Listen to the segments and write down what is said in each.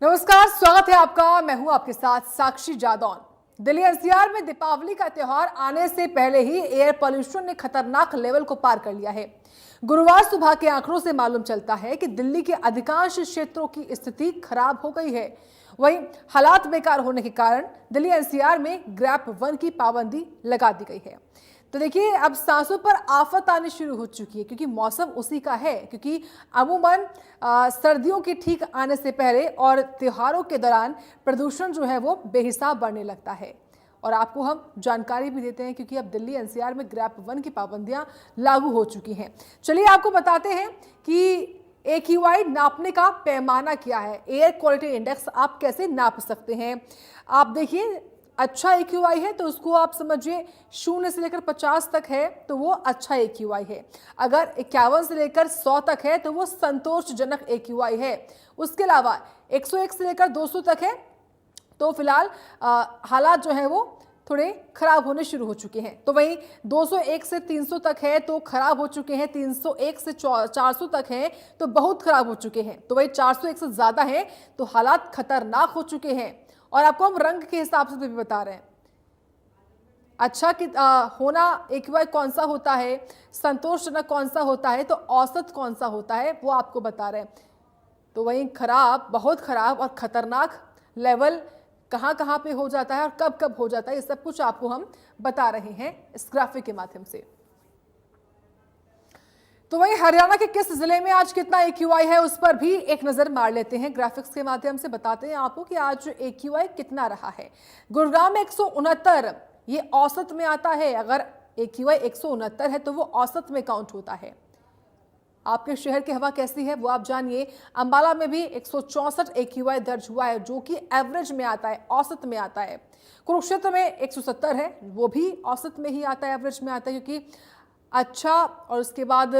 नमस्कार, स्वागत है आपका। मैं हूं आपके साथ साक्षी जादौन। दिल्ली एनसीआर में दीपावली का त्योहार आने से पहले ही एयर पोल्यूशन ने खतरनाक लेवल को पार कर लिया है। गुरुवार सुबह के आंकड़ों से मालूम चलता है कि दिल्ली के अधिकांश क्षेत्रों की स्थिति खराब हो गई है। वहीं हालात बेकार होने के कारण दिल्ली एनसीआर में ग्रैप 1 की पाबंदी लगा दी गई है। तो देखिए, अब सांसों पर आफत आनी शुरू हो चुकी है क्योंकि मौसम उसी का है। क्योंकि अमूमन सर्दियों के ठीक आने से पहले और त्योहारों के दौरान प्रदूषण जो है वो बेहिसाब बढ़ने लगता है। और आपको हम जानकारी भी देते हैं क्योंकि अब दिल्ली एनसीआर में ग्रैप 1 की पाबंदियां लागू हो चुकी हैं। चलिए आपको बताते हैं कि AQI नापने का पैमाना क्या है, एयर क्वालिटी इंडेक्स आप कैसे नाप सकते हैं। आप देखिए, अच्छा AQI है तो उसको आप समझिए 0 से लेकर 50 तक है तो वो अच्छा AQI है। अगर 51 से लेकर 100 तक है तो वो संतोषजनक AQI है। उसके अलावा 101 से लेकर 200 तक है तो फिलहाल हालात जो है वो थोड़े खराब होने शुरू हो चुके हैं। तो वहीं 201 से 300 तक है तो खराब हो चुके हैं। 301 से 400 तक है तो बहुत खराब हो चुके हैं। तो वहीं 401 से ज्यादा है तो हालात खतरनाक हो चुके हैं। और आपको हम रंग के हिसाब से भी बता रहे हैं। अच्छा कि होना AQI कौन सा होता है, संतोषजनक कौन सा होता है, तो औसत कौन सा होता है वो आपको बता रहे हैं। तो वहीं खराब, बहुत खराब और खतरनाक लेवल कहां कहां पे हो जाता है और कब कब हो जाता है, ये सब कुछ आपको हम बता रहे हैं इस ग्राफिक के माध्यम से। तो वहीं हरियाणा के किस जिले में आज कितना AQI है उस पर भी एक नजर मार लेते हैं। ग्राफिक्स के माध्यम से बताते हैं आपको कि आज AQI कितना रहा है। गुरुग्राम में 169, ये औसत में आता है। अगर AQI 169 है तो वो औसत में काउंट होता है। आपके शहर की हवा कैसी है वो आप जानिए। अंबाला में भी 164 AQI दर्ज हुआ है जो कि एवरेज में आता है, औसत में आता है। कुरुक्षेत्र में 170 है, वो भी औसत में ही आता है, एवरेज में आता है। क्योंकि अच्छा, और उसके बाद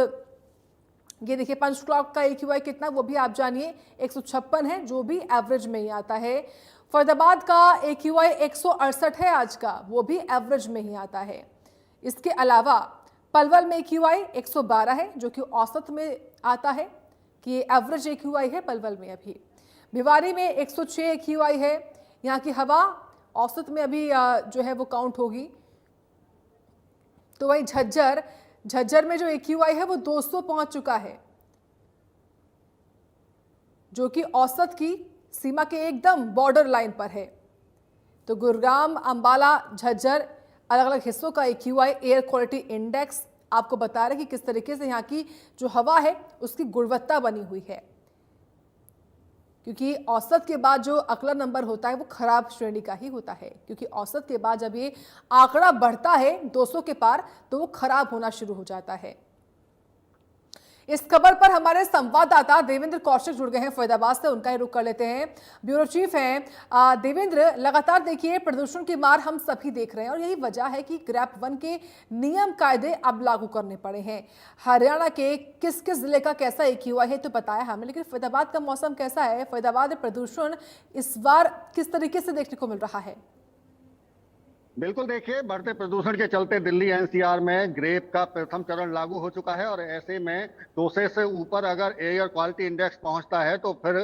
ये देखिए पंचकुला का AQI कितना वो भी आप जानिए, 156 है जो भी एवरेज में ही आता है। फरीदाबाद का AQI 168 है आज का, वो भी एवरेज में ही आता है। इसके अलावा पलवल में AQI 112 है जो कि औसत में आता है, कि एवरेज AQI है पलवल में अभी। भिवाड़ी में 106 AQI है, यहाँ की हवा औसत में अभी जो है वो काउंट होगी। तो वही झज्जर में जो AQI है वो 200 पहुंच चुका है जो कि औसत की सीमा के एकदम बॉर्डर लाइन पर है। तो गुरुग्राम, अंबाला, झज्जर, अलग अलग हिस्सों का AQI एयर क्वालिटी इंडेक्स आपको बता रहे कि किस तरीके से यहाँ की जो हवा है उसकी गुणवत्ता बनी हुई है। क्योंकि औसत के बाद जो अगला नंबर होता है वो खराब श्रेणी का ही होता है। क्योंकि औसत के बाद जब ये आंकड़ा बढ़ता है 200 के पार तो वो खराब होना शुरू हो जाता है। इस खबर पर हमारे संवाददाता देवेंद्र कौशिक जुड़ गए हैं फरीदाबाद से, उनका ही रुख कर लेते हैं। ब्यूरो चीफ हैं देवेंद्र, लगातार देखिए प्रदूषण की मार हम सभी देख रहे हैं और यही वजह है कि ग्रैप 1 के नियम कायदे अब लागू करने पड़े हैं। हरियाणा के किस किस जिले का कैसा AQI है तो बताया हमें, लेकिन फरीदाबाद का मौसम कैसा है? फरीदाबाद में प्रदूषण इस बार किस तरीके से देखने को मिल रहा है? बिल्कुल, देखिए बढ़ते प्रदूषण के चलते दिल्ली एनसीआर में ग्रेप का प्रथम चरण लागू हो चुका है और ऐसे में 200 से ऊपर अगर एयर क्वालिटी इंडेक्स पहुंचता है तो फिर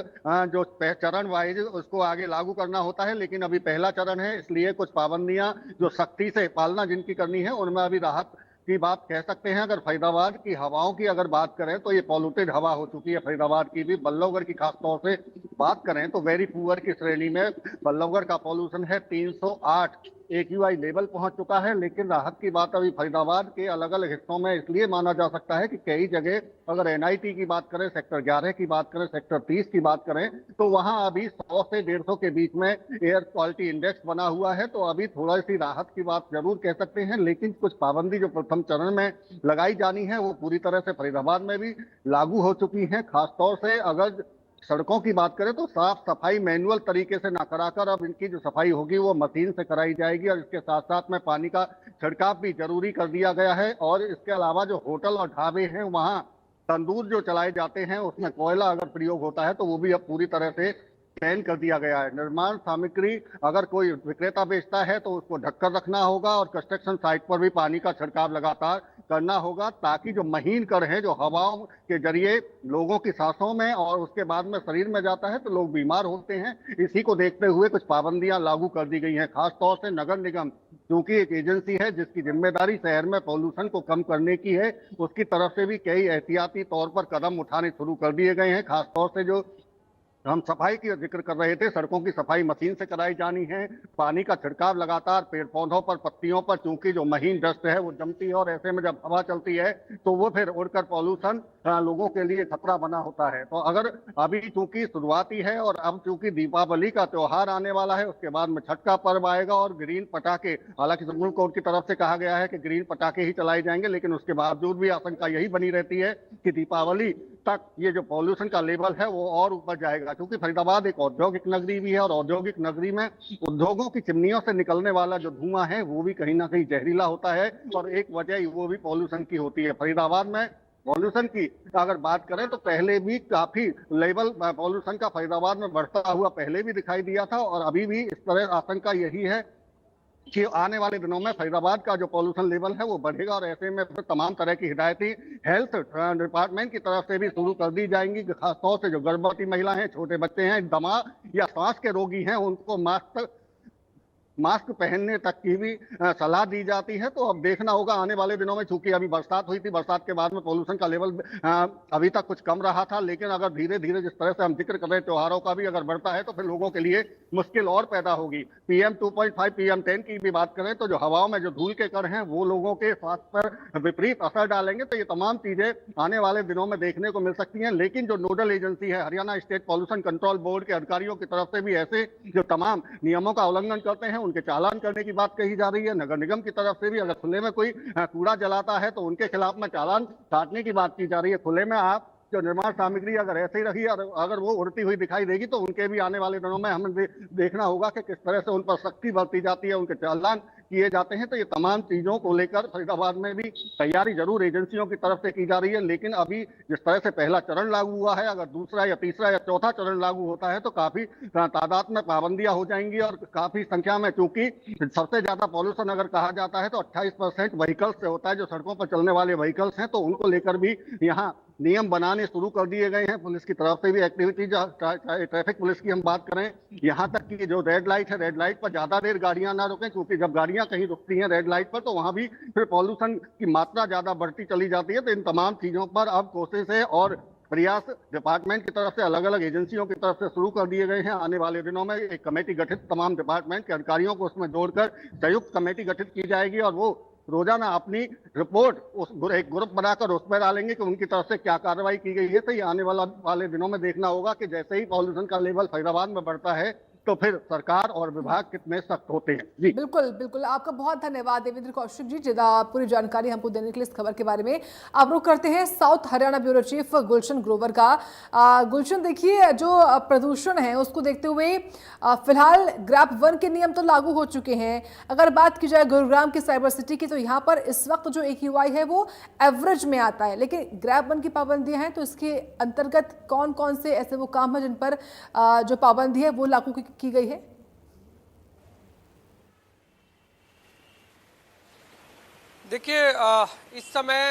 जो चरण वाइज उसको आगे लागू करना होता है। लेकिन अभी पहला चरण है, इसलिए कुछ पाबंदियां जो सख्ती से पालना जिनकी करनी है उनमें अभी राहत की बात कह सकते हैं। अगर फरीदाबाद की हवाओं की अगर बात करें तो ये पॉल्यूटेड हवा हो चुकी है फरीदाबाद की भी। बल्लभगढ़ की खासतौर से बात करें तो वेरी पुअर की श्रेणी में बल्लभगढ़ का पॉल्यूशन है, 308 AQI लेवल पहुंच चुका है। लेकिन राहत की बात अभी फरीदाबाद के अलग अलग हिस्सों में इसलिए माना जा सकता है कि कई जगह अगर NIT की बात करें, सेक्टर 11 की बात करें, सेक्टर 30 की बात करें तो वहां अभी 100 से 150 के बीच में एयर क्वालिटी इंडेक्स बना हुआ है। तो अभी थोड़ा सी राहत की बात जरूर कह सकते हैं। लेकिन कुछ पाबंदी जो प्रथम चरण में लगाई जानी है वो पूरी तरह से फरीदाबाद में भी लागू हो चुकी है। खासतौर से अगर सड़कों की बात करें तो साफ सफाई मैनुअल तरीके से ना कराकर अब इनकी जो सफाई होगी वो मशीन से कराई जाएगी और इसके साथ साथ में पानी का छिड़काव भी जरूरी कर दिया गया है। और इसके अलावा जो होटल और ढाबे हैं वहां तंदूर जो चलाए जाते हैं उसमें कोयला अगर प्रयोग होता है तो वो भी अब पूरी तरह से बैन कर दिया गया है। निर्माण सामग्री अगर कोई विक्रेता बेचता है तो उसको ढककर रखना होगा और कंस्ट्रक्शन साइट पर भी पानी का छिड़काव लगातार करना होगा, ताकि जो महीन कण है जो हवाओं के जरिए लोगों की सांसों में और उसके बाद में शरीर में जाता है तो लोग बीमार होते हैं। इसी को देखते हुए कुछ पाबंदियां लागू कर दी गई हैं। खासतौर से नगर निगम, क्योंकि एक एजेंसी है जिसकी जिम्मेदारी शहर में पॉल्यूशन को कम करने की है, उसकी तरफ से भी कई एहतियाती तौर पर कदम उठाने शुरू कर दिए गए हैं। खासतौर से जो हम सफाई की जिक्र कर रहे थे, सड़कों की सफाई मशीन से कराई जानी है। पानी का छिड़काव लगातार पेड़ पौधों पर, पत्तियों पर, क्योंकि जो महीन डस्ट है वो जमती है और ऐसे में जब हवा चलती है तो वो फिर उड़कर पॉल्यूशन लोगों के लिए खतरा बना होता है। तो अगर अभी चूंकि शुरुआती है और अब चूंकि दीपावली का त्योहार आने वाला है, उसके बाद में छठ का पर्व आएगा और ग्रीन पटाखे, हालांकि सुप्रीम कोर्ट की तरफ से कहा गया है कि ग्रीन पटाखे ही चलाए जाएंगे, लेकिन उसके बावजूद भी आशंका यही बनी रहती है कि दीपावली तक ये जो पॉल्यूशन का लेवल है वो और ऊपर जाएगा, क्योंकि फरीदाबाद एक औद्योगिक नगरी भी है और औद्योगिक नगरी में उद्योगों की चिमनियों से निकलने वाला जो धुआं है वो भी कहीं ना कहीं जहरीला होता है और एक वजह वो भी पॉल्यूशन की होती है। फरीदाबाद में पॉल्यूशन की अगर बात करें तो पहले भी काफी लेवल पॉल्यूशन का फरीदाबाद में बढ़ता हुआ पहले भी दिखाई दिया था और अभी भी इस तरह आशंका यही है कि आने वाले दिनों में फरीदाबाद का जो पॉल्यूशन लेवल है वो बढ़ेगा और ऐसे में फिर तमाम तरह की हिदायतें हेल्थ डिपार्टमेंट की तरफ से भी शुरू कर दी जाएंगी। खासतौर से जो गर्भवती महिला हैं, छोटे बच्चे हैं, दमा या सांस के रोगी हैं, उनको मास्क पहनने तक की भी सलाह दी जाती है। तो अब देखना होगा आने वाले दिनों में, चूंकि अभी बरसात हुई थी, बरसात के बाद में पॉल्यूशन का लेवल अभी तक कुछ कम रहा था, लेकिन अगर धीरे धीरे जिस तरह से हम जिक्र कर रहे हैं त्योहारों का भी अगर बढ़ता है तो फिर लोगों के लिए मुश्किल और पैदा होगी। PM 2.5 PM 10 की भी बात करें तो जो हवाओं में जो धूल के कण हैं वो लोगों के स्वास्थ्य पर विपरीत असर डालेंगे। तो ये तमाम चीजें आने वाले दिनों में देखने को मिल सकती हैं। लेकिन जो नोडल एजेंसी है, Haryana state pollution control board के अधिकारियों की तरफ से भी ऐसे जो तमाम नियमों का उल्लंघन करते हैं उनके चालान करने की बात कही जा रही है। नगर निगम की तरफ से भी अगर खुले में कोई कूड़ा जलाता है तो उनके खिलाफ में चालान काटने की बात की जा रही है। खुले में आप जो निर्माण सामग्री अगर ऐसे ही रही और अगर वो उड़ती हुई दिखाई देगी तो उनके भी आने वाले दिनों में हमें देखना होगा कि किस तरह से उन पर सख्ती बरती जाती है, उनके चालान किए जाते हैं। तो ये तमाम चीजों को लेकर फरीदाबाद में भी तैयारी जरूर एजेंसियों की तरफ से की जा रही है, लेकिन अभी जिस तरह से पहला चरण लागू हुआ है, अगर दूसरा या तीसरा या चौथा चरण लागू होता है तो काफी तादाद में पाबंदियां हो जाएंगी और काफी संख्या में, क्योंकि सबसे ज्यादा पॉल्यूशन अगर कहा जाता है तो 28% व्हीकल्स से होता है, जो सड़कों पर चलने वाले व्हीकल्स हैं, तो उनको लेकर भी यहाँ नियम बनाने शुरू कर दिए गए हैं। पुलिस की तरफ से भी एक्टिविटीज, ट्रैफिक पुलिस की हम बात करें, यहाँ तक कि जो रेड लाइट है, रेड लाइट पर ज्यादा देर गाड़ियां ना रुकें, क्योंकि जब गाड़ियां कहीं रुकती हैं रेड लाइट पर तो वहां भी फिर पॉल्यूशन की मात्रा ज्यादा बढ़ती चली जाती है। तो इन तमाम चीजों पर अब कोशिश है और प्रयास डिपार्टमेंट की तरफ से, अलग अलग एजेंसियों की तरफ से शुरू कर दिए गए हैं। आने वाले दिनों में एक कमेटी गठित, तमाम डिपार्टमेंट के अधिकारियों को उसमें जोड़कर संयुक्त कमेटी गठित की जाएगी और वो रोजाना अपनी रिपोर्ट एक ग्रुप बनाकर उसमें डालेंगे कि उनकी तरफ से क्या कार्रवाई की गई है। तो ये आने वाले दिनों में देखना होगा कि जैसे ही पॉल्यूशन का लेवल फरीदाबाद में बढ़ता है तो फिर सरकार और विभाग कितने सख्त होते हैं। जी बिल्कुल बिल्कुल, आपका बहुत धन्यवाद देवेंद्र कौशिक जी, पूरी जानकारी हमको देने के लिए इस खबर के बारे में। अब रुख करते हैं south Haryana bureau chief Gulshan Grover का। गुलशन, देखिए जो प्रदूषण है उसको देखते हुए फिलहाल ग्रैप 1 के नियम तो लागू हो चुके हैं। अगर बात की जाए गुरुग्राम की साइबर सिटी की तो यहाँ पर इस वक्त जो AQI है वो एवरेज में आता है, लेकिन ग्रैप 1 की पाबंदियां हैं, तो इसके अंतर्गत कौन कौन से ऐसे वो काम है जिन पर जो पाबंदी है वो लागू की गई है? देखिए, इस समय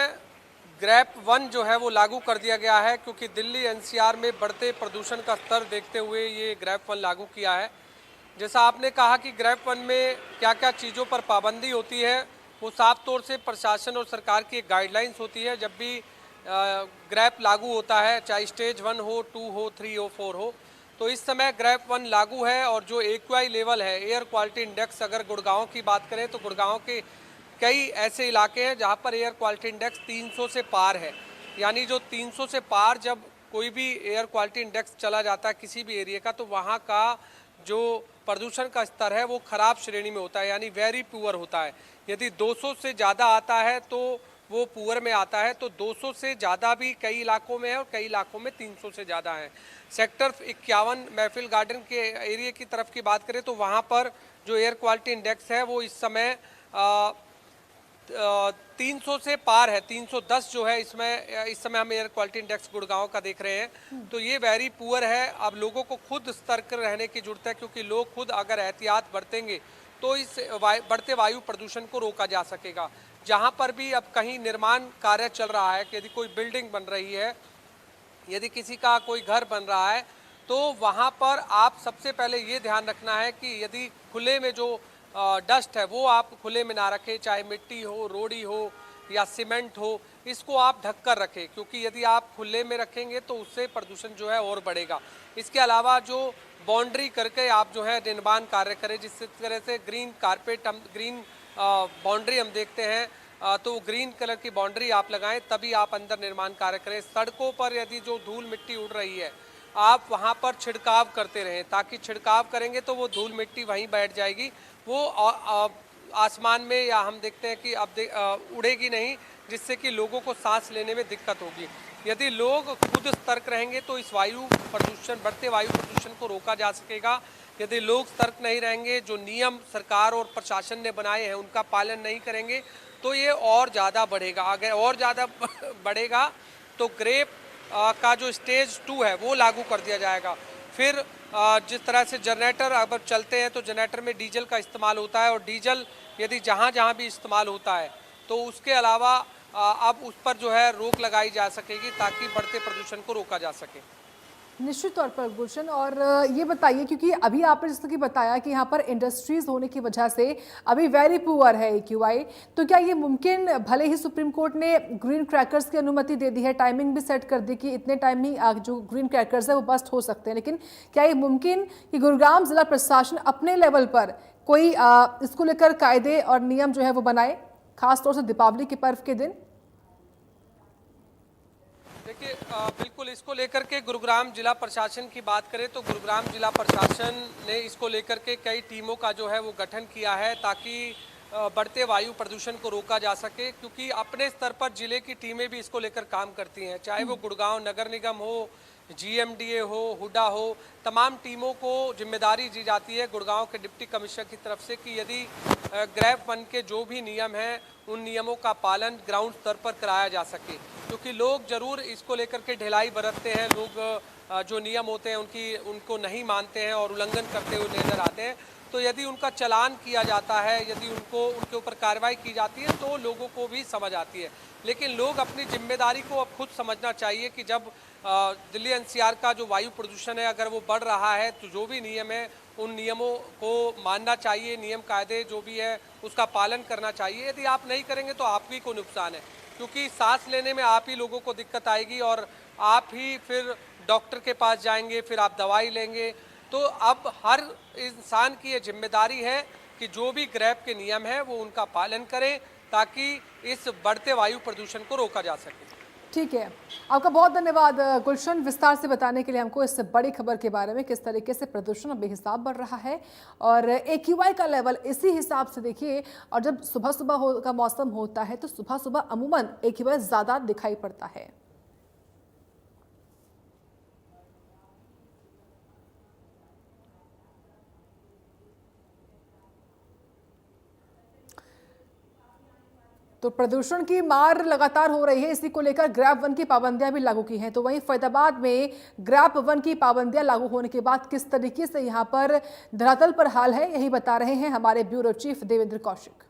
ग्रैप 1 जो है वो लागू कर दिया गया है, क्योंकि दिल्ली NCR में बढ़ते प्रदूषण का स्तर देखते हुए ये ग्रैप 1 लागू किया है। जैसा आपने कहा कि ग्रैप 1 में क्या क्या चीज़ों पर पाबंदी होती है, वो साफ तौर से प्रशासन और सरकार की एक गाइडलाइंस होती है। जब भी ग्रैप लागू होता है, चाहे स्टेज 1 हो, 2 हो, 3 हो, 4 हो, तो इस समय ग्रैप 1 लागू है। और जो AQI लेवल है, एयर क्वालिटी इंडेक्स, अगर गुड़गांव की बात करें तो गुड़गांव के कई ऐसे इलाके हैं जहां पर एयर क्वालिटी इंडेक्स 300 से पार है। यानी जो 300 से पार जब कोई भी एयर क्वालिटी इंडेक्स चला जाता है किसी भी एरिया का, तो वहां का जो प्रदूषण का स्तर है वो खराब श्रेणी में होता है, यानी वेरी पुअर होता है। यदि 200 से ज़्यादा आता है तो वो पुअर में आता है, तो 200 से ज़्यादा भी कई इलाकों में है और कई इलाकों में 300 से ज़्यादा है। सेक्टर 51 महफिल गार्डन के एरिया की तरफ की बात करें तो वहाँ पर जो एयर क्वालिटी इंडेक्स है वो इस समय 300 से पार है। 310 जो है इसमें इस समय हम एयर क्वालिटी इंडेक्स गुड़गांव का देख रहे हैं, तो ये वेरी पुअर है। अब लोगों को खुद सतर्क रहने की जरूरत है, क्योंकि लोग खुद अगर एहतियात बरतेंगे तो इस बढ़ते वायु प्रदूषण को रोका जा सकेगा। जहां पर भी अब कहीं निर्माण कार्य चल रहा है, कि यदि कोई बिल्डिंग बन रही है, यदि किसी का कोई घर बन रहा है, तो वहां पर आप सबसे पहले ये ध्यान रखना है कि यदि खुले में जो डस्ट है वो आप खुले में ना रखें, चाहे मिट्टी हो, रोड़ी हो या सीमेंट हो, इसको आप ढक कर रखें, क्योंकि यदि आप खुले में रखेंगे तो उससे प्रदूषण जो है और बढ़ेगा। इसके अलावा जो बाउंड्री करके आप जो है निर्माण कार्य करें, जिस तरह से ग्रीन कारपेट, हम ग्रीन बाउंड्री हम देखते हैं, तो ग्रीन कलर की बाउंड्री आप लगाएं, तभी आप अंदर निर्माण कार्य करें। सड़कों पर यदि जो धूल मिट्टी उड़ रही है, आप वहां पर छिड़काव करते रहें, ताकि छिड़काव करेंगे तो वो धूल मिट्टी वहीं बैठ जाएगी, वो आसमान में या हम देखते हैं कि अब उड़ेगी नहीं, जिससे कि लोगों को सांस लेने में दिक्कत होगी। यदि लोग खुद सतर्क रहेंगे तो इस बढ़ते वायु प्रदूषण को रोका जा सकेगा। यदि लोग सतर्क नहीं रहेंगे, जो नियम सरकार और प्रशासन ने बनाए हैं उनका पालन नहीं करेंगे, तो ये और ज़्यादा बढ़ेगा। अगर और ज़्यादा बढ़ेगा तो ग्रेप का जो स्टेज 2 है वो लागू कर दिया जाएगा। फिर जिस तरह से जनरेटर अब चलते हैं तो जनरेटर में डीजल का इस्तेमाल होता है, और डीजल यदि जहाँ भी इस्तेमाल होता है तो उसके अलावा अब उस पर जो है रोक लगाई जा सकेगी, ताकि बढ़ते प्रदूषण को रोका जा सके। निश्चित तौर पर गुलशन, और ये बताइए, क्योंकि अभी आपने जैसे कि बताया कि यहाँ पर इंडस्ट्रीज होने की वजह से अभी वेरी पुअर है AQI, तो क्या ये मुमकिन, भले ही सुप्रीम कोर्ट ने ग्रीन क्रैकर्स की अनुमति दे दी है, टाइमिंग भी सेट कर दी कि इतने टाइम ही जो ग्रीन क्रैकर्स है वो बस्ट हो सकते हैं, लेकिन क्या ये मुमकिन कि गुरुग्राम जिला प्रशासन अपने लेवल पर कोई इसको लेकर कायदे और नियम जो है वो बनाए, खासतौर से दीपावली के पर्व के दिन? देखिए, बिल्कुल इसको लेकर के गुरुग्राम जिला प्रशासन की बात करें तो गुरुग्राम जिला प्रशासन ने इसको लेकर के कई टीमों का जो है वो गठन किया है, ताकि बढ़ते वायु प्रदूषण को रोका जा सके। क्योंकि अपने स्तर पर जिले की टीमें भी इसको लेकर काम करती हैं, चाहे वो गुड़गांव नगर निगम हो, GMDA हो, हुडा हो, तमाम टीमों को जिम्मेदारी दी जाती है गुड़गांव के डिप्टी कमिश्नर की तरफ से कि यदि ग्रेप 1 के जो भी नियम हैं उन नियमों का पालन ग्राउंड स्तर पर कराया जा सके। क्योंकि लोग जरूर इसको लेकर के ढिलाई बरतते हैं, लोग जो नियम होते हैं उनको नहीं मानते हैं और उल्लंघन करते हुए नजर आते हैं। तो यदि उनका चालान किया जाता है, यदि उनके ऊपर कार्रवाई की जाती है तो लोगों को भी समझ आती है। लेकिन लोग अपनी जिम्मेदारी को अब खुद समझना चाहिए कि जब दिल्ली NCR का जो वायु प्रदूषण है अगर वो बढ़ रहा है, तो जो भी नियम है उन नियमों को मानना चाहिए, नियम कायदे जो भी है उसका पालन करना चाहिए। यदि आप नहीं करेंगे तो आप ही को नुकसान है, क्योंकि सांस लेने में आप ही लोगों को दिक्कत आएगी और आप ही फिर डॉक्टर के पास जाएंगे, फिर आप दवाई लेंगे। तो अब हर इंसान की ये जिम्मेदारी है कि जो भी ग्रेप के नियम है वो उनका पालन करें, ताकि इस बढ़ते वायु प्रदूषण को रोका जा सके। ठीक है, आपका बहुत धन्यवाद गुलशन, विस्तार से बताने के लिए हमको इस बड़ी खबर के बारे में, किस तरीके से प्रदूषण बेहिसाब बढ़ रहा है और AQI का लेवल इसी हिसाब से देखिए। और जब सुबह सुबह का मौसम होता है तो सुबह सुबह अमूमन AQI ज़्यादा दिखाई पड़ता है। तो प्रदूषण की मार लगातार हो रही है, इसी को लेकर ग्रैप 1 की पाबंदियां भी लागू की हैं। तो वहीं फरीदाबाद में ग्रैप 1 की पाबंदियां लागू होने के बाद किस तरीके से यहां पर धरातल पर हाल है, यही बता रहे हैं हमारे bureau chief Devendra Kaushik.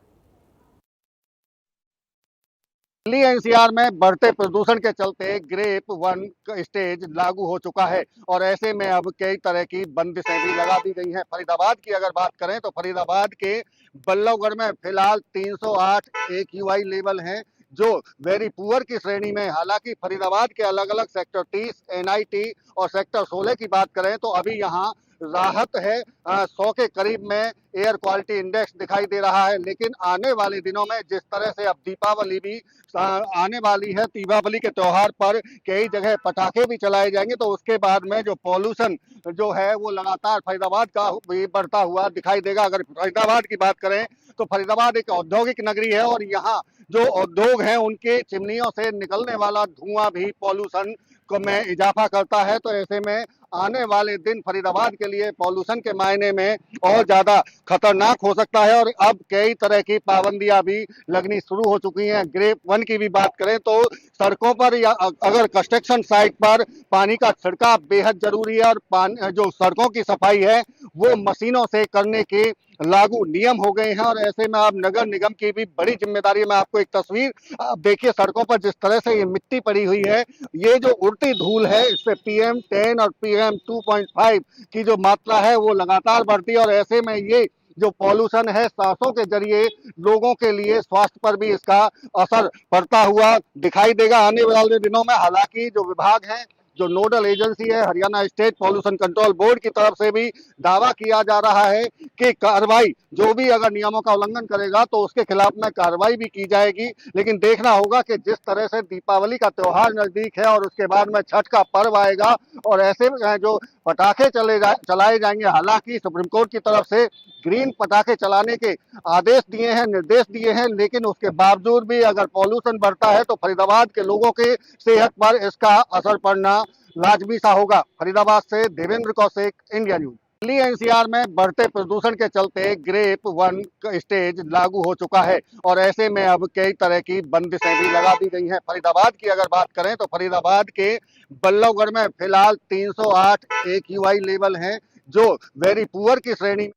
Delhi NCR में बढ़ते प्रदूषण के चलते ग्रेप 1 का स्टेज लागू हो चुका है और ऐसे में अब कई तरह की बंदिशें भी लगा दी गई हैं। फरीदाबाद की अगर बात करें तो फरीदाबाद के बल्लभगढ़ में फिलहाल 308 AQI लेवल हैं, जो वेरी पुअर की श्रेणी में। हालांकि फरीदाबाद के अलग अलग सेक्टर 30, NIT और सेक्टर 16 की बात करें तो अभी यहाँ राहत है, 100 के करीब में एयर क्वालिटी इंडेक्स दिखाई दे रहा है। लेकिन आने वाले दिनों में जिस तरह से अब दीपावली भी आने वाली है, दीपावली के त्योहार पर कई जगह पटाखे भी चलाए जाएंगे, तो उसके बाद में जो पॉल्यूशन जो है वो लगातार फरीदाबाद का भी बढ़ता हुआ दिखाई देगा। अगर फरीदाबाद की बात करें तो फरीदाबाद एक औद्योगिक नगरी है और यहाँ जो उद्योग हैं उनके चिमनियों से निकलने वाला धुआं भी पॉल्यूशन को में इजाफा करता है। तो ऐसे में आने वाले दिन फरीदाबाद के लिए पॉल्यूशन के मायने में और ज्यादा खतरनाक हो सकता है। और अब कई तरह की पाबंदियां भी लगनी शुरू हो चुकी हैं। ग्रेप वन की भी बात करें तो सड़कों पर या अगर कंस्ट्रक्शन साइट पर पानी का छिड़काव बेहद जरूरी है, और जो सड़कों की सफाई है वो मशीनों से करने के लागू नियम हो गए हैं। और ऐसे में अब नगर निगम की भी बड़ी जिम्मेदारी है। मैं आपको एक तस्वीर, आप देखिए सड़कों पर जिस तरह से ये मिट्टी पड़ी हुई है, ये जो उड़ती धूल है इससे PM10 और PM2.5 की जो मात्रा है वो लगातार बढ़ती है। और ऐसे में ये जो पॉल्यूशन है सांसों के जरिए लोगों के लिए स्वास्थ्य पर भी इसका असर पड़ता हुआ दिखाई देगा आने वाले दिनों में। हालांकि जो विभाग है, जो नोडल एजेंसी है Haryana state pollution control board की तरफ से भी दावा किया जा रहा है कि कार्रवाई, जो भी अगर नियमों का उल्लंघन करेगा तो उसके खिलाफ में कार्रवाई भी की जाएगी। लेकिन देखना होगा कि जिस तरह से दीपावली का त्योहार नजदीक है और उसके बाद में छठ का पर्व आएगा और ऐसे में जो पटाखे चलाए जाएंगे, हालांकि सुप्रीम कोर्ट की तरफ से ग्रीन पटाखे चलाने के आदेश दिए हैं, निर्देश दिए हैं, लेकिन उसके बावजूद भी अगर पॉल्यूशन बढ़ता है तो फरीदाबाद के लोगों के सेहत पर इसका असर पड़ना लाजमी सा होगा। फरीदाबाद से Devendra Kaushik, India news. Delhi NCR में बढ़ते प्रदूषण के चलते ग्रेप वन का स्टेज लागू हो चुका है और ऐसे में अब कई तरह की बंदिशें भी लगा दी गई हैं। फरीदाबाद की अगर बात करें तो फरीदाबाद के बल्लभगढ़ में फिलहाल 308 AQI लेवल है, जो वेरी पुअर की श्रेणी।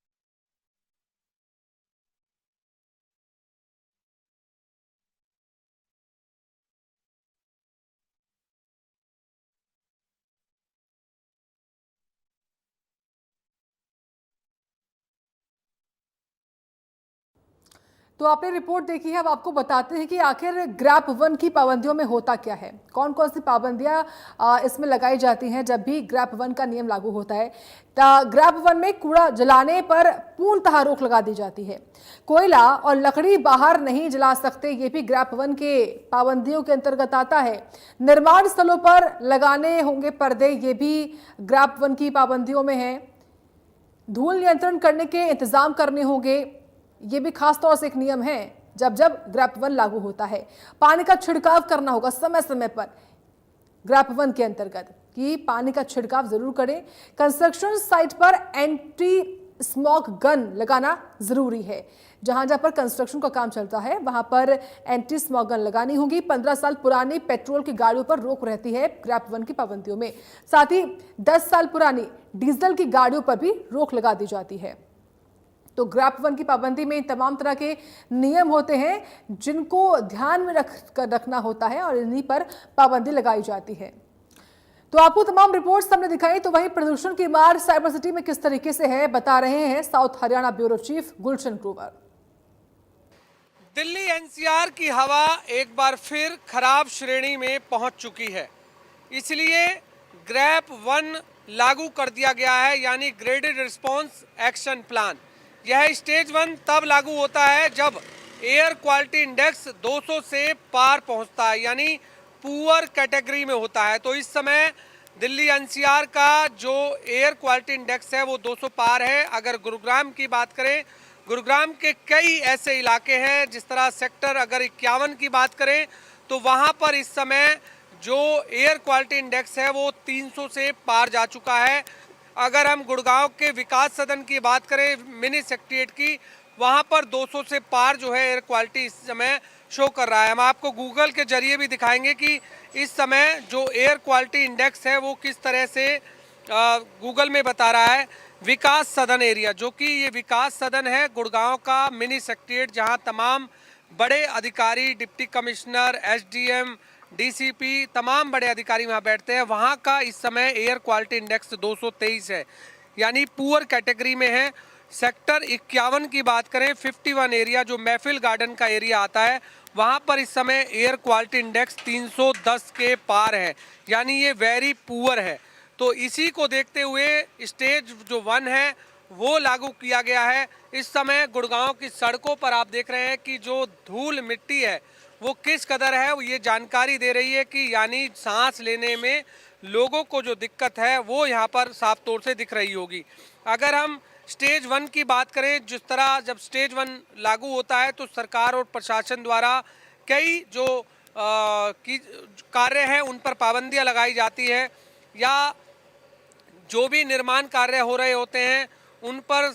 तो आपने रिपोर्ट देखी है, अब आपको बताते हैं कि आखिर ग्रैप वन की पाबंदियों में होता क्या है, कौन कौन सी पाबंदियां इसमें लगाई जाती हैं जब भी ग्रैप वन का नियम लागू होता है। ग्रैप वन में कूड़ा जलाने पर पूर्णतः रोक लगा दी जाती है। कोयला और लकड़ी बाहर नहीं जला सकते, ये भी ग्रैप वन के पाबंदियों के अंतर्गत आता है। निर्माण स्थलों पर लगाने होंगे पर्दे, ये भी ग्रैप वन की पाबंदियों में है। धूल नियंत्रण करने के इंतजाम करने होंगे, ये भी खास तौर से एक नियम है जब जब ग्रैप वन लागू होता है। पानी का छिड़काव करना होगा समय समय पर ग्रैप वन के अंतर्गत, कि पानी का छिड़काव जरूर करें। कंस्ट्रक्शन साइट पर एंटी स्मोक गन लगाना जरूरी है। जहां जहां पर कंस्ट्रक्शन का काम चलता है वहां पर एंटी स्मोक गन लगानी होगी। 15 साल पुरानी पेट्रोल की गाड़ियों पर रोक रहती है ग्रैप वन की पाबंदियों में। साथ ही 10 साल पुरानी डीजल की गाड़ियों पर भी रोक लगा दी जाती है। तो ग्रैप वन की पाबंदी में तमाम तरह के नियम होते हैं जिनको ध्यान में रखना होता है और इन्हीं पर पाबंदी लगाई जाती है। तो आपको तमाम रिपोर्ट्स हमने दिखाई। तो वहीं प्रदूषण की मार साइबर सिटी में किस तरीके से है, बता रहे हैं south Haryana bureau chief Gulshan Grover. Delhi NCR की हवा एक बार फिर खराब श्रेणी में पहुंच चुकी है, इसलिए ग्रैप वन लागू कर दिया गया है, यानी ग्रेडेड रिस्पॉन्स एक्शन प्लान। यह स्टेज वन तब लागू होता है जब एयर क्वालिटी इंडेक्स 200 से पार पहुंचता है, यानी पुअर कैटेगरी में होता है। तो इस समय दिल्ली एनसीआर का जो एयर क्वालिटी इंडेक्स है वो 200 पार है। अगर गुरुग्राम की बात करें, गुरुग्राम के कई ऐसे इलाके हैं, जिस तरह सेक्टर अगर 51 की बात करें तो वहाँ पर इस समय जो एयर क्वालिटी इंडेक्स है वो 300 से पार जा चुका है। अगर हम गुड़गांव के विकास सदन की बात करें, मिनी सेक्रेटेरिएट की, वहाँ पर 200 से पार जो है एयर क्वालिटी इस समय शो कर रहा है। हम आपको गूगल के जरिए भी दिखाएंगे कि इस समय जो एयर क्वालिटी इंडेक्स है वो किस तरह से गूगल में बता रहा है। विकास सदन एरिया, जो कि ये विकास सदन है गुड़गांव का मिनी सेक्रेटेरिएट, जहाँ तमाम बड़े अधिकारी, डिप्टी कमिश्नर, SDM, DCP, तमाम बड़े अधिकारी वहाँ बैठते हैं। वहाँ का इस समय एयर क्वालिटी इंडेक्स 223 है, यानी पुअर कैटेगरी में है। सेक्टर 51 की बात करें, 51 एरिया जो महफिल गार्डन का एरिया आता है, वहाँ पर इस समय एयर क्वालिटी इंडेक्स 310 के पार है, यानी ये वेरी पुअर है। तो इसी को देखते हुए स्टेज जो वन है वो लागू किया गया है। इस समय गुड़गांव की सड़कों पर आप देख रहे हैं कि जो धूल मिट्टी है वो किस कदर है, वो ये जानकारी दे रही है कि यानी सांस लेने में लोगों को जो दिक्कत है वो यहाँ पर साफ तौर से दिख रही होगी। अगर हम स्टेज वन की बात करें, जिस तरह जब स्टेज वन लागू होता है तो सरकार और प्रशासन द्वारा कई जो कार्य हैं उन पर पाबंदियाँ लगाई जाती है, या जो भी निर्माण कार्य हो रहे होते हैं उन पर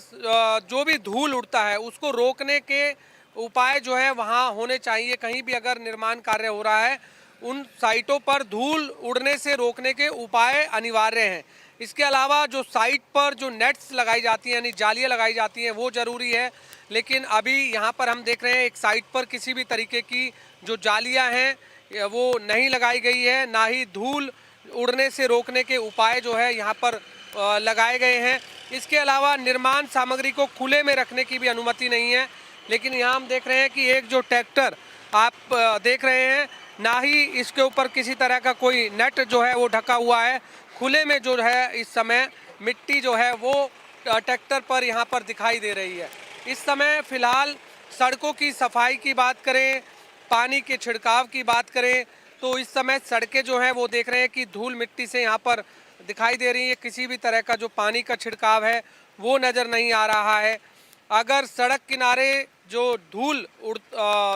जो भी धूल उड़ता है उसको रोकने के उपाय जो है वहाँ होने चाहिए। कहीं भी अगर निर्माण कार्य हो रहा है उन साइटों पर धूल उड़ने से रोकने के उपाय अनिवार्य हैं। इसके अलावा जो साइट पर जो नेट्स लगाई जाती हैं यानी जालियाँ लगाई जाती हैं वो ज़रूरी है, लेकिन अभी यहाँ पर हम देख रहे हैं एक साइट पर किसी भी तरीके की जो जालियाँ हैं वो नहीं लगाई गई है, ना ही धूल उड़ने से रोकने के उपाय जो है यहाँ पर लगाए गए हैं। इसके अलावा निर्माण सामग्री को खुले में रखने की भी अनुमति नहीं है, लेकिन यहाँ हम देख रहे हैं कि एक जो ट्रैक्टर आप देख रहे हैं ना ही इसके ऊपर किसी तरह का कोई नेट जो है वो ढका हुआ है। खुले में जो है इस समय मिट्टी जो है वो ट्रैक्टर पर यहाँ पर दिखाई दे रही है। इस समय फिलहाल सड़कों की सफाई की बात करें, पानी के छिड़काव की बात करें तो इस समय सड़कें जो हैं वो देख रहे हैं कि धूल मिट्टी से यहाँ पर दिखाई दे रही है। किसी भी तरह का जो पानी का छिड़काव है वो नज़र नहीं आ रहा है। अगर सड़क किनारे जो धूल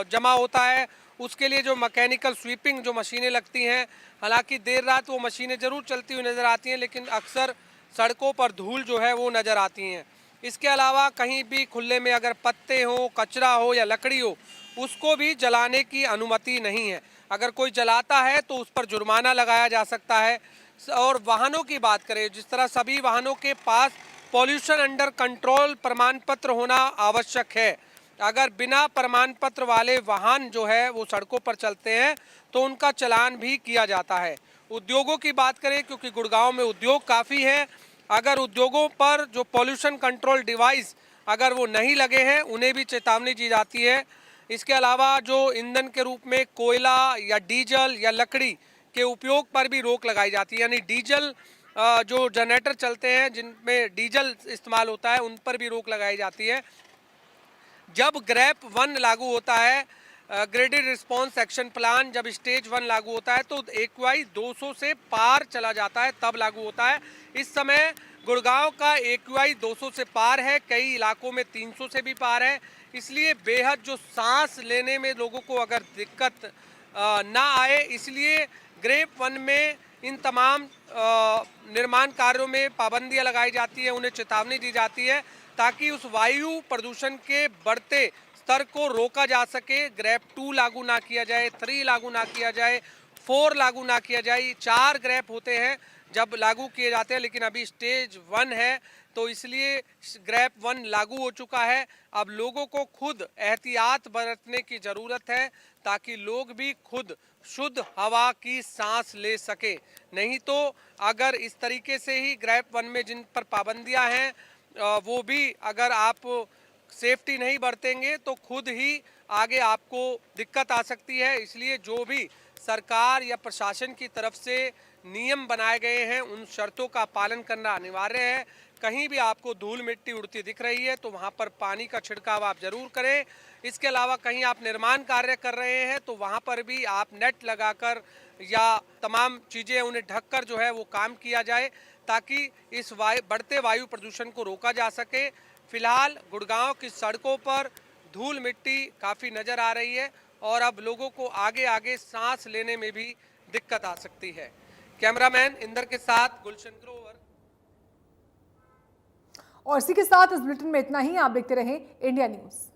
जमा होता है उसके लिए जो मैकेनिकल स्वीपिंग जो मशीनें लगती हैं, हालांकि देर रात वो मशीनें ज़रूर चलती हुई नज़र आती हैं, लेकिन अक्सर सड़कों पर धूल जो है वो नज़र आती हैं। इसके अलावा कहीं भी खुले में अगर पत्ते हो, कचरा हो या लकड़ी हो, उसको भी जलाने की अनुमति नहीं है। अगर कोई जलाता है तो उस पर जुर्माना लगाया जा सकता है। और वाहनों की बात करें, जिस तरह सभी वाहनों के पास पॉल्यूशन अंडर कंट्रोल प्रमाण पत्र होना आवश्यक है। अगर बिना प्रमाण पत्र वाले वाहन जो है वो सड़कों पर चलते हैं तो उनका चालान भी किया जाता है। उद्योगों की बात करें, क्योंकि गुड़गांव में उद्योग काफ़ी हैं, अगर उद्योगों पर जो पॉल्यूशन कंट्रोल डिवाइस अगर वो नहीं लगे हैं उन्हें भी चेतावनी दी जाती है। इसके अलावा जो ईंधन के रूप में कोयला या डीजल या लकड़ी के उपयोग पर भी रोक लगाई जाती है, यानी डीजल जो जनरेटर चलते हैं जिनमें डीजल इस्तेमाल होता है उन पर भी रोक लगाई जाती है। जब ग्रैप 1 लागू होता है, ग्रेडेड रिस्पॉन्स एक्शन प्लान, जब स्टेज 1 लागू होता है तो AQI 200 से पार चला जाता है, तब लागू होता है। इस समय गुड़गांव का AQI 200 से पार है, कई इलाकों में 300 से भी पार है। इसलिए बेहद जो सांस लेने में लोगों को अगर दिक्कत ना आए, इसलिए ग्रेप 1 में इन तमाम निर्माण कार्यों में पाबंदियां लगाई जाती है, उन्हें चेतावनी दी जाती है ताकि उस वायु प्रदूषण के बढ़ते स्तर को रोका जा सके। ग्रैप 2 लागू ना किया जाए, 3 लागू ना किया जाए, 4 लागू ना किया जाए। 4 ग्रैप होते हैं जब लागू किए जाते हैं, लेकिन अभी स्टेज 1 है तो इसलिए ग्रैप 1 लागू हो चुका है। अब लोगों को खुद एहतियात बरतने की ज़रूरत है ताकि लोग भी खुद शुद्ध हवा की सांस ले सके। नहीं तो अगर इस तरीके से ही ग्रैप 1 में जिन पर पाबंदियां हैं वो भी अगर आप सेफ्टी नहीं बरतेंगे तो खुद ही आगे आपको दिक्कत आ सकती है। इसलिए जो भी सरकार या प्रशासन की तरफ से नियम बनाए गए हैं उन शर्तों का पालन करना अनिवार्य है। कहीं भी आपको धूल मिट्टी उड़ती दिख रही है तो वहाँ पर पानी का छिड़काव आप जरूर करें। इसके अलावा कहीं आप निर्माण कार्य कर रहे हैं तो वहाँ पर भी आप नेट लगाकर या तमाम चीज़ें उन्हें ढककर जो है वो काम किया जाए ताकि इस बढ़ते वायु प्रदूषण को रोका जा सके। फिलहाल गुड़गांव की सड़कों पर धूल मिट्टी काफ़ी नज़र आ रही है और अब लोगों को आगे आगे सांस लेने में भी दिक्कत आ सकती है। कैमरामैन इंदर के साथ गुलशन ग्रोवर। और इसी के साथ इस बुलेटिन में इतना ही। आप देखते रहें इंडिया न्यूज़।